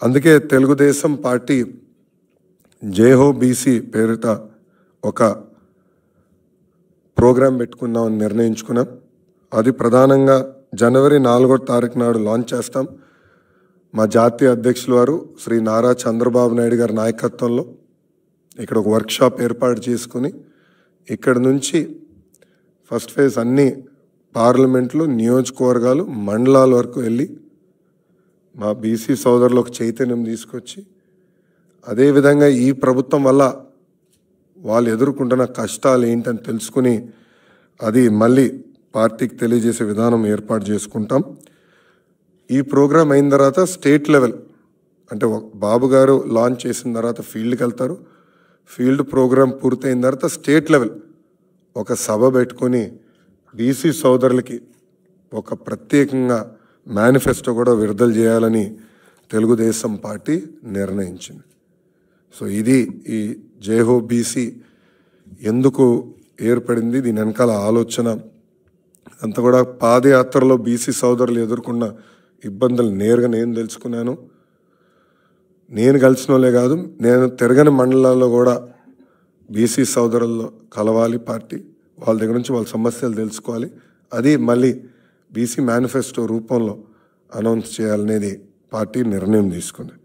అందుకే తెలుగుదేశం పార్టీ జై హో బీసీ పేరిట ఒక ప్రోగ్రాం పెట్టుకుందామని నిర్ణయించుకున్నాం. అది ప్రధానంగా జనవరి 4వ తారీఖు నాడు లాంచ్ చేస్తాం. మా జాతీయ అధ్యక్షులు వారు శ్రీ నారా చంద్రబాబు నాయుడు గారి నాయకత్వంలో ఇక్కడ ఒక వర్క్షాప్ ఏర్పాటు చేసుకుని ఇక్కడ నుంచి ఫస్ట్ ఫేజ్ అన్ని పార్లమెంట్లు, నియోజకవర్గాలు, మండలాల వరకు వెళ్ళి మా బీసీ సోదరులకు చైతన్యం తీసుకొచ్చి అదేవిధంగా ఈ ప్రభుత్వం వల్ల వాళ్ళు ఎదుర్కొంటున్న కష్టాలు ఏంటని తెలుసుకుని అది మళ్ళీ పార్టీకి తెలియజేసే విధానం ఏర్పాటు చేసుకుంటాం. ఈ ప్రోగ్రాం అయిన తర్వాత స్టేట్ లెవెల్ అంటే బాబు గారు లాంచ్ చేసిన తర్వాత ఫీల్డ్కి వెళ్తారు. ఫీల్డ్ ప్రోగ్రాం పూర్తయిన తర్వాత స్టేట్ లెవెల్ ఒక సభ పెట్టుకొని బీసీ సోదరులకి ఒక ప్రత్యేకంగా మేనిఫెస్టో కూడా విడుదల చేయాలని తెలుగుదేశం పార్టీ నిర్ణయించింది. సో ఇది ఈ జై హో బీసీ ఎందుకు ఏర్పడింది, దీని వెనకాల ఆలోచన అంతా కూడా పాదయాత్రలో బీసీ సోదరులు ఎదుర్కొన్న ఇబ్బందులు నేరుగా నేను తెలుసుకున్నాను. నేను కలిసిన వాళ్ళే కాదు, నేను తిరగని మండలాల్లో కూడా బీసీ సోదరుల్లో కలవాలి పార్టీ, వాళ్ళ దగ్గర నుంచి వాళ్ళ సమస్యలు తెలుసుకోవాలి, అది మళ్ళీ బీసీ మేనిఫెస్టో రూపంలో అనౌన్స్ చేయాలనేది పార్టీ నిర్ణయం తీసుకుంది.